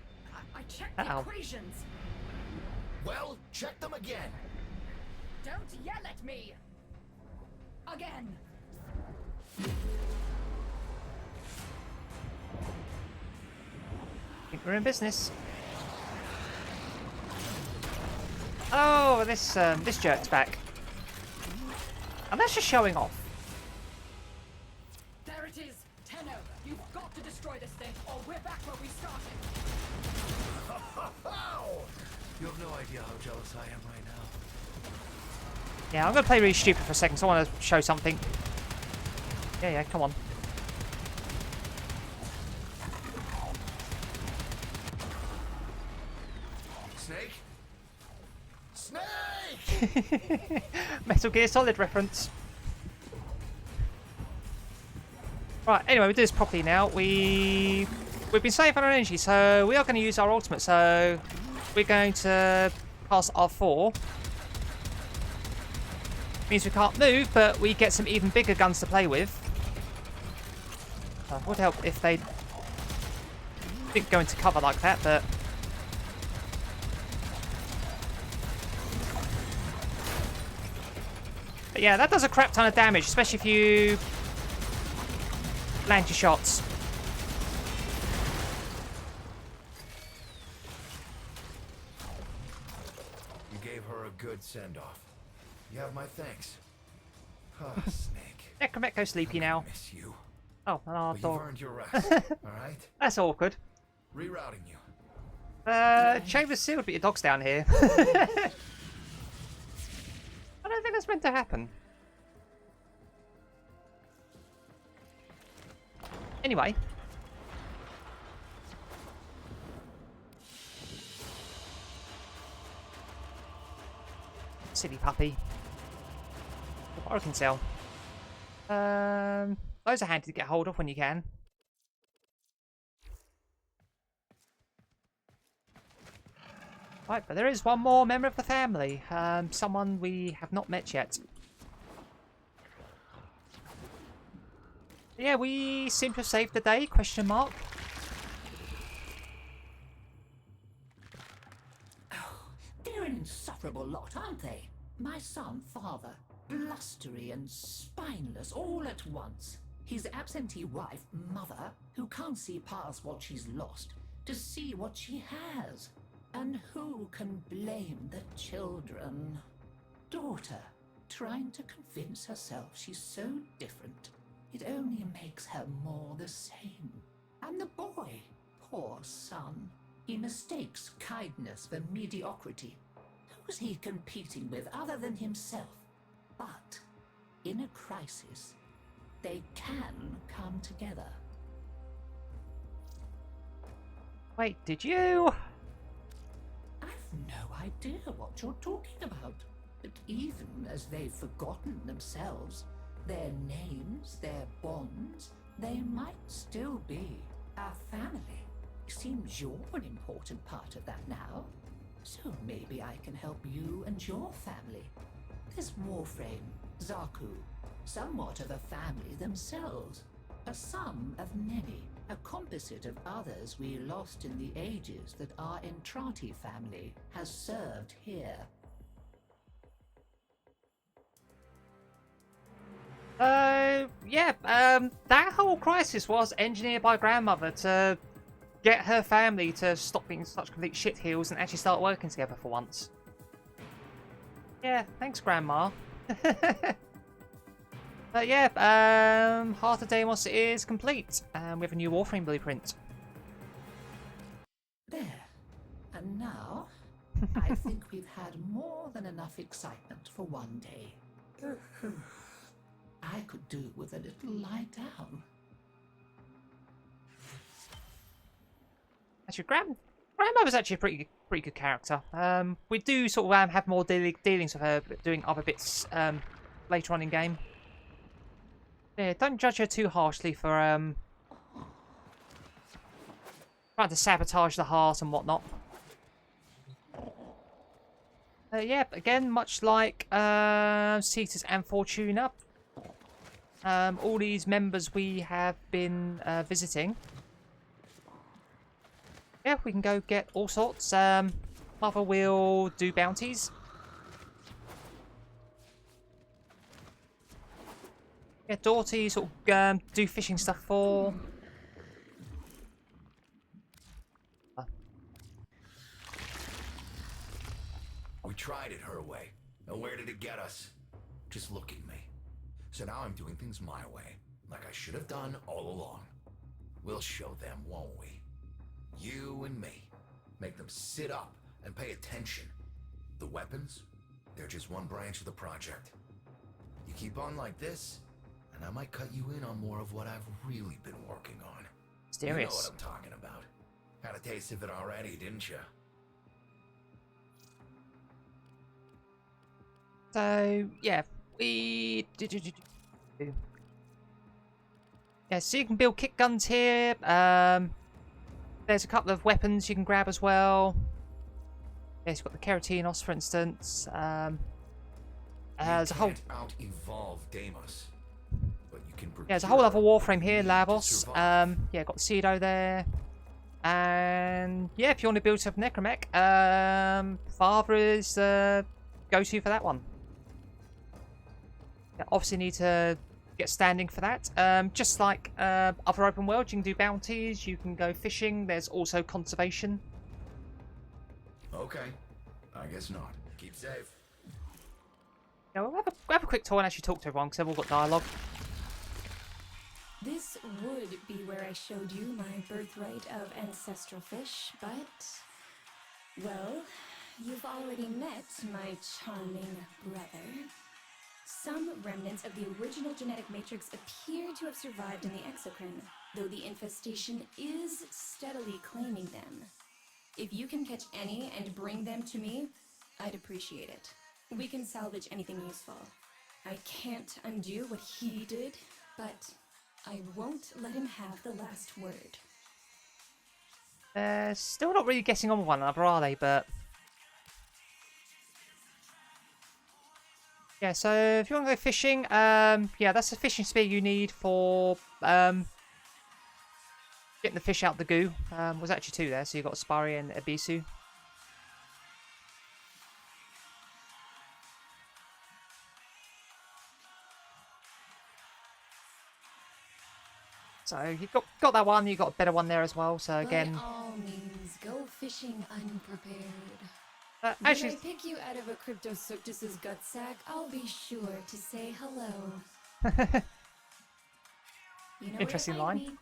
I checked the Uh-oh. equations. Well, check them again. Don't yell at me. Again. I think we're in business. Oh, this jerk's back. And that's just showing off. There it is. Tenno, you've got to destroy this thing, or we're back where we started. You have no idea how jealous I am right now. Yeah, I'm going to play really stupid for a second, so I want to show something. Yeah, come on. Snake? Snake! Metal Gear Solid reference. Right, anyway, we do this properly now. We've been saving our energy, so we are going to use our ultimate. So we're going to cast R4. Means we can't move, but we get some even bigger guns to play with. Would help if they didn't go into cover like that, but... But yeah, that does a crap ton of damage, especially if you land your shots. You gave her a good send-off. You have my thanks. Ah, Snake. Necromech, go sleepy now. I miss you. Oh, and our But you've dog. earned your rest, alright? That's awkward. Rerouting you. Chamber's sealed, but your dog's down here. I don't think that's meant to happen. Anyway. Silly puppy. What I can sell. Those are handy to get hold of when you can. Right, but there is one more member of the family. Someone we have not met yet. Yeah, we seem to have saved the day, question mark. They're an insufferable lot, aren't they? My son, father, blustery and spineless all at once. His absentee wife, mother, who can't see past what she's lost to see what she has. And who can blame the children? Daughter, trying to convince herself she's so different. It only makes her more the same. And the boy, poor son, he mistakes kindness for mediocrity. Who's he competing with other than himself? But in a crisis, they can come together. Wait, did you? I've no idea what you're talking about. But even as they've forgotten themselves, their names, their bonds, they might still be our family. Seems you're an important part of that now. So maybe I can help you and your family. This Warframe, Zaku, somewhat of a family themselves. A sum of many, a composite of others we lost in the ages that our Entrati family has served here. That whole crisis was engineered by grandmother to get her family to stop being such complete shitheels and actually start working together for once. Yeah, thanks, Grandma. But yeah, Heart of Deimos is complete, and we have a new Warframe blueprint. There. And now, I think we've had more than enough excitement for one day. I could do with a little lie down. Actually, Grandmother's actually a pretty good character. We do sort of have more dealings with her, doing other bits later on in game. Yeah, don't judge her too harshly for trying to sabotage the heart and whatnot. Yeah, again, much like Cetus and Fortuna, all these members we have been visiting. Yeah, we can go get all sorts. Mother will do bounties. Yeah, Dorothy sort of do fishing stuff for. We tried it her way. And where did it get us? Just look at me. So now I'm doing things my way, like I should have done all along. We'll show them, won't we? You and me. Make them sit up and pay attention. The weapons? They're just one branch of the project. You keep on like this, and I might cut you in on more of what I've really been working on. Mysterious. You know what I'm talking about. Had a taste of it already, didn't you? So, yeah, we... Yeah, so you can build kick guns here. There's a couple of weapons you can grab as well. Yeah, you've got the Keratinos, for instance. There's a whole... out-evolve Deimos, but you can Yeah, there's a whole other Warframe here, to Lavos. survive. Yeah, got the Cedo there. And yeah, if you want to build yourself Necromech, Father is go-to for that one. Yeah, obviously need to get standing for that. Just like other open worlds, you can do bounties, you can go fishing, there's also conservation. Okay, I guess not. Keep safe. Yeah, we'll have a quick tour and actually talk to everyone, because they've all got dialogue. This would be where I showed you my birthright of ancestral fish, but... well, you've already met my charming brother. Some remnants of the original genetic matrix appear to have survived in the exocrine, though the infestation is steadily claiming them. If you can catch any and bring them to me, I'd appreciate it. We can salvage anything useful. I can't undo what he did, but I won't let him have the last word. Still not really getting on with one another, are they? But yeah, so if you want to go fishing, yeah, that's the fishing spear you need for getting the fish out the goo. Was actually two there, so you got Aspari and Ebisu. So you got that one, you got a better one there as well. So again, by all means, go fishing unprepared. actually, When I pick you out of a Cryptosuctus's gut sack, I'll be sure to say hello. You know interesting where to find line. me.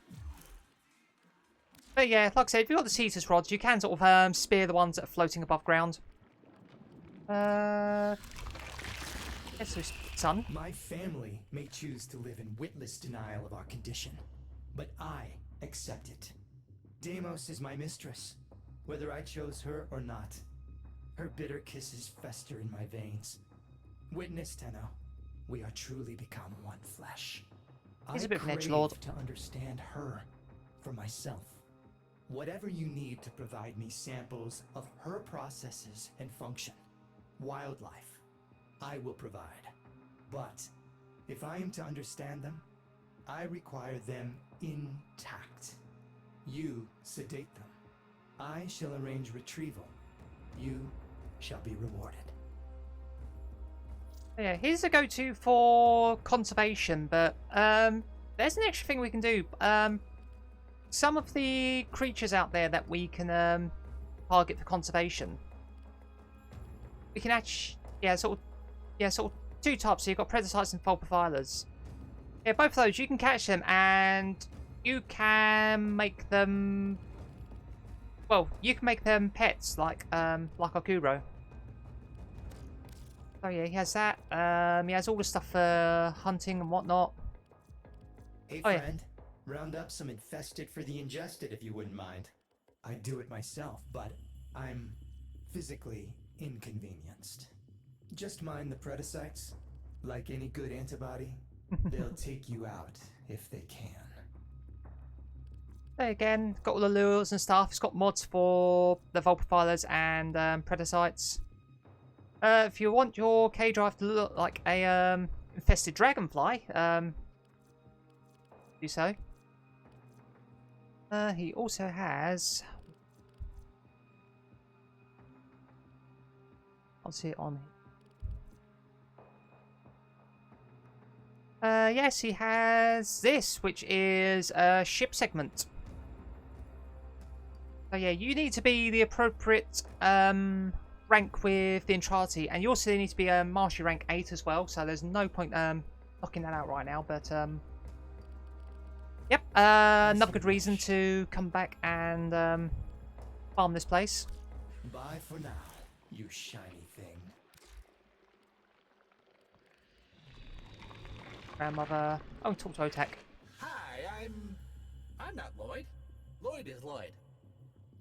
But yeah, like I said, if you've got the Cetus rods, you can sort of spear the ones that are floating above ground. Yes, so son. My family may choose to live in witless denial of our condition, but I accept it. Deimos is my mistress, whether I chose her or not. Her bitter kisses fester in my veins. Witness, Tenno, we are truly become one flesh. He's I a bit of an crave edgelord. to understand her for myself. Whatever you need to provide me samples of her processes and function, wildlife, I will provide. But if I am to understand them, I require them intact. You sedate them. I shall arrange retrieval. You shall be rewarded. Yeah, here's a go-to for conservation, but there's an extra thing we can do. Some of the creatures out there that we can target for conservation, we can actually, sort of two types. So you've got Predacites and Fulpifilers. Yeah, both of those you can catch them, and you can make them. Well, you can make them pets like Akuro. Oh yeah, he has that. He has all the stuff for hunting and whatnot. Hey Oh, yeah. friend, round up some infested for the ingested if you wouldn't mind. I'd do it myself, but I'm physically inconvenienced. Just mind the Predacites. Like any good antibody, they'll take you out if they can. There again, got all the lures and stuff. It's got mods for the Vulpifilers and Predacites. If you want your K-Drive to look like a infested dragonfly, do so. He also has... I'll see it on here. Yes, he has this, which is a ship segment. So yeah, you need to be the appropriate rank with the Entrati, and you also need to be a Mastery rank 8 as well, so there's no point knocking that out right now, but yep, another good reason to come back and farm this place. Bye for now, you shiny thing. Grandmother... Oh, talk to Otek. Hi, I'm not Lloyd. Lloyd is Lloyd.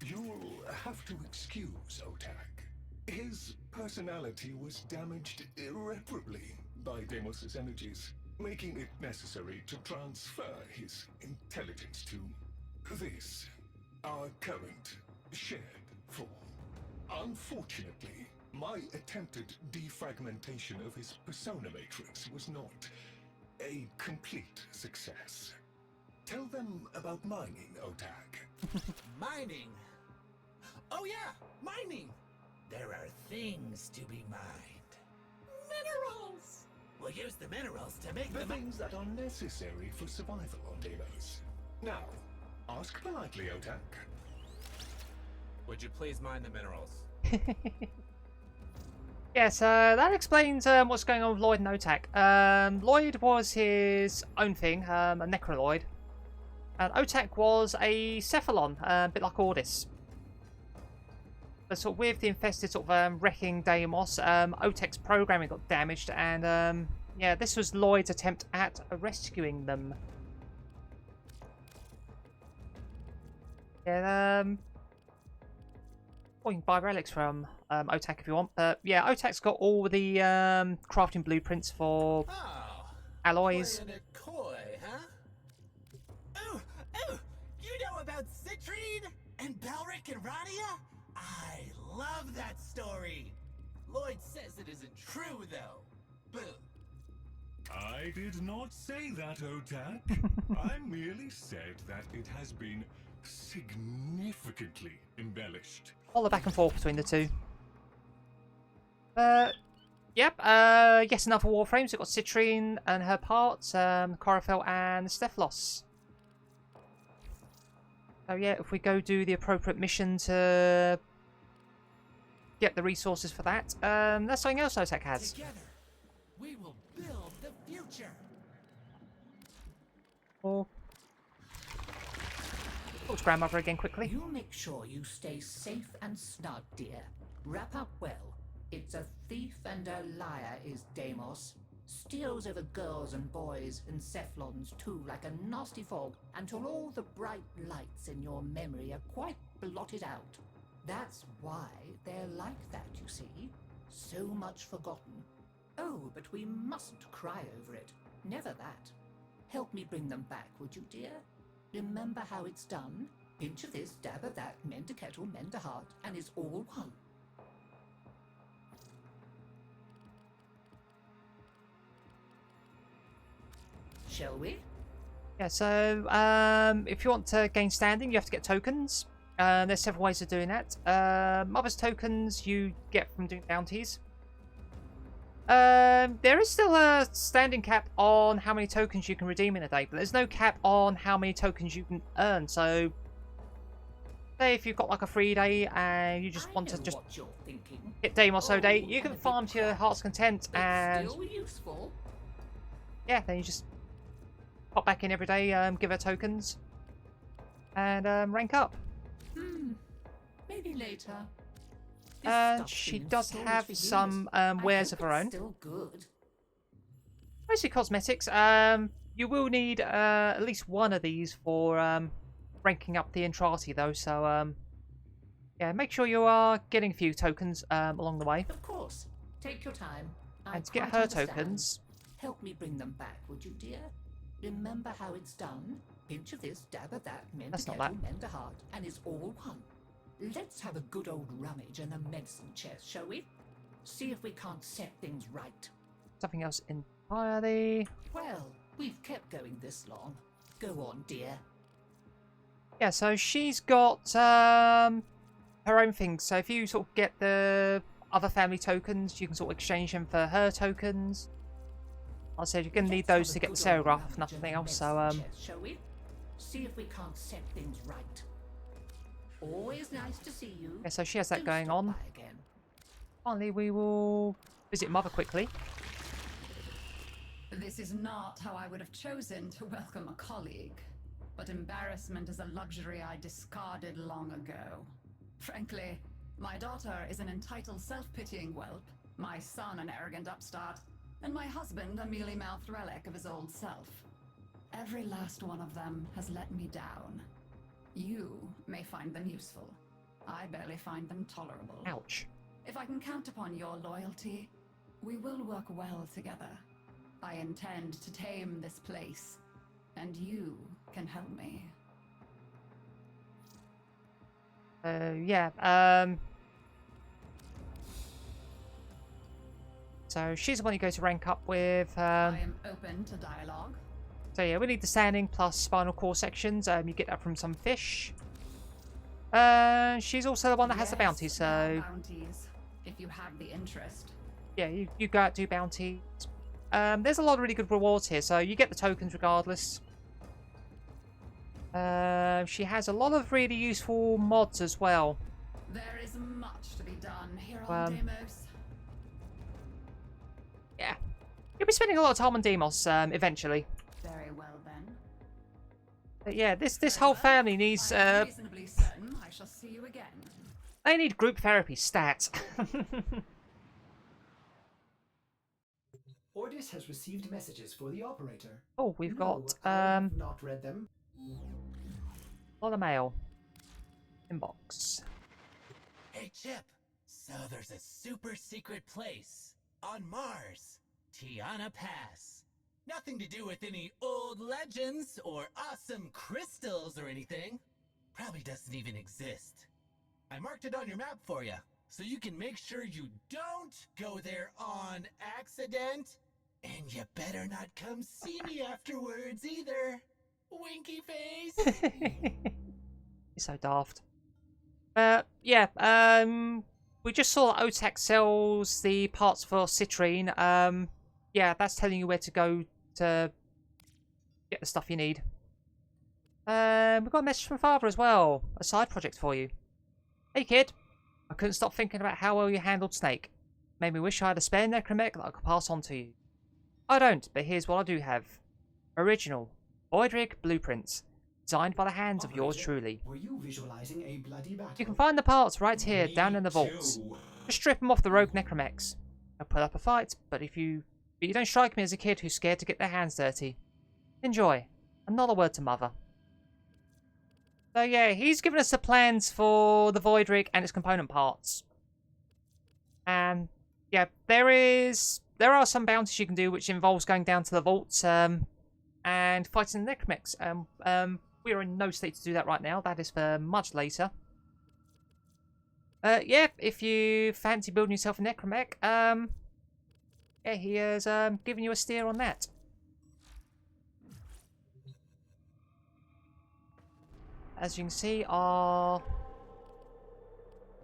You'll have to excuse Otak. His personality was damaged irreparably by Deimos' energies, making it necessary to transfer his intelligence to this, our current shared form. Unfortunately, my attempted defragmentation of his persona matrix was not a complete success. Tell them about mining, Otak. Mining. Oh yeah, mining. There are things to be mined. Minerals. We'll use the minerals to make The things that are necessary for survival on Deimos. Now, ask politely, Otak. Would you please mine the minerals? Yes, that explains what's going on with Lloyd and Otak. Lloyd was his own thing, a Necroloid. And Otak was a Cephalon, a bit like Ordis. But sort of with the Infested sort of wrecking Deimos, Otak's programming got damaged, and yeah, this was Lloyd's attempt at rescuing them. Yeah, oh, you can buy relics from Otak if you want. But yeah, Otak's got all the crafting blueprints for Oh, alloys. playing it coy, huh? Oh, oh, you know about Citrine and Belric and Radia? I love that story. Lloyd says it isn't true, though. Boo. I did not say that, Otak. I merely said that it has been significantly embellished. All the back and forth between the two. Yep, yes, another Warframes. We've got Citrine and her parts, Chlorophyll and Stephalos. So yeah, if we go do the appropriate mission to get the resources for that, that's something else Otak has. Together, we will build the future. Or talk to grandmother again quickly. You make sure you stay safe and snug, dear. Wrap up well. It's a thief and a liar, is Deimos. Steals over girls and boys and Cephalons too, like a nasty fog, until all the bright lights in your memory are quite blotted out. That's why they're like that, you see. So much forgotten. Oh, but we mustn't cry over it. Never that. Help me bring them back, would you, dear? Remember how it's done? Pinch of this, dab of that, mend a kettle, mend a heart, and it's all one. Shall we? Yeah, so if you want to gain standing, you have to get tokens. There's several ways of doing that. Mother's tokens you get from doing bounties. There is still a standing cap on how many tokens you can redeem in a day, but there's no cap on how many tokens you can earn. So, say if you've got like a free day and you just want to just hit Deimos so day, you can farm to your heart's content, and still useful. Yeah, then you just pop back in every day, give her tokens, and rank up. Maybe later. She does have some wares of her own. Still good. Mostly cosmetics. You will need at least one of these for ranking up the Entrati, though. So yeah, make sure you are getting a few tokens along the way. Of course. Take your time. And to get her tokens, help me bring them back, would you, dear? Remember how it's done? Pinch of this, dab of that, mend a kettle, mend a heart, and it's all one. Let's have a good old rummage in the medicine chest, shall we? See if we can't set things right. Something else entirely. Well, we've kept going this long. Go on, dear. Yeah, so she's got her own things. So if you sort of get the other family tokens, you can sort of exchange them for her tokens. I said you're going to need those to get the serigraph, if nothing else. So shall we? See if we can't set things right. Always nice to see you. Yeah, so she has that going on. Finally, we will visit Mother quickly. This is not how I would have chosen to welcome a colleague, but embarrassment is a luxury I discarded long ago. Frankly, my daughter is an entitled, self-pitying whelp, my son an arrogant upstart, and my husband a mealy-mouthed relic of his old self. Every last one of them has let me down. You may find them useful. I barely find them tolerable. Ouch. If I can count upon your loyalty, we will work well together. I intend to tame this place, and you can help me. Yeah, so she's the one you go to rank up with. I am open to dialogue. So yeah, we need the standing plus spinal core sections. You get that from some fish. She's also the one that has the bounties, so... Bounties, if you have the interest. Yeah, you go out, do bounties. There's a lot of really good rewards here, so you get the tokens regardless. She has a lot of really useful mods as well. There is much to be done here on Deimos. Yeah. You'll be spending a lot of time on Deimos, eventually. Very well then. But yeah, this whole family needs I'm reasonably certain I shall see you again. they need group therapy stat. Ordis has received messages for the operator. Oh, we've got I have not read them. a lot of mail. Inbox. Hey, Chip. So there's a super secret place on Mars, Tiana Pass. Nothing to do with any old legends or awesome crystals or anything. Probably doesn't even exist. I marked it on your map for you, so you can make sure you don't go there on accident. And you better not come see me afterwards either. Winky face. You're so daft. Yeah, we just saw that OTAC sells the parts for citrine. Yeah, that's telling you where to go to get the stuff you need. We've got a message from Father as well. A side project for you. Hey kid, I couldn't stop thinking about how well you handled Snake. Made me wish I had a spare necromech that I could pass on to you. I don't, but here's what I do have. Original, Voidrig blueprints. Designed by the hands of yours truly. Were you visualizing a bloody battle? You can find the parts right here, down in the vaults. Just strip them off the rogue necromechs. I'll put up a fight, but you don't strike me as a kid who's scared to get their hands dirty. Enjoy. Another word to Mother. So yeah, he's given us the plans for the Voidrig and its component parts. And yeah, there are some bounties you can do which involves going down to the vaults and fighting the necromechs. We are in no state to do that right now. That is for much later. Yeah, if you fancy building yourself a necromech, yeah, he has given you a steer on that. As you can see, our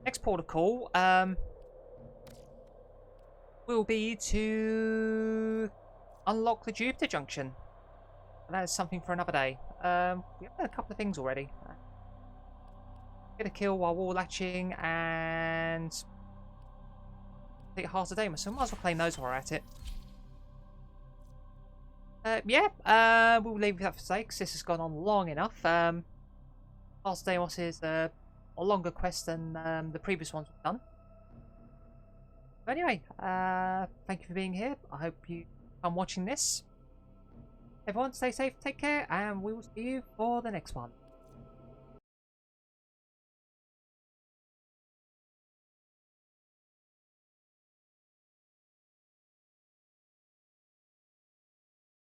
next port of call will be to unlock the Jupiter Junction. And that is something for another day. We have done a couple of things already. Get a kill while wall latching and take Heart of Deimos, so we might as well claim those while we're at it. Yeah, we'll leave that for today because this has gone on long enough. Heart of Deimos is a longer quest than the previous ones we've done. But anyway, thank you for being here. I hope you are watching this. Everyone, stay safe, take care, and we will see you for the next one.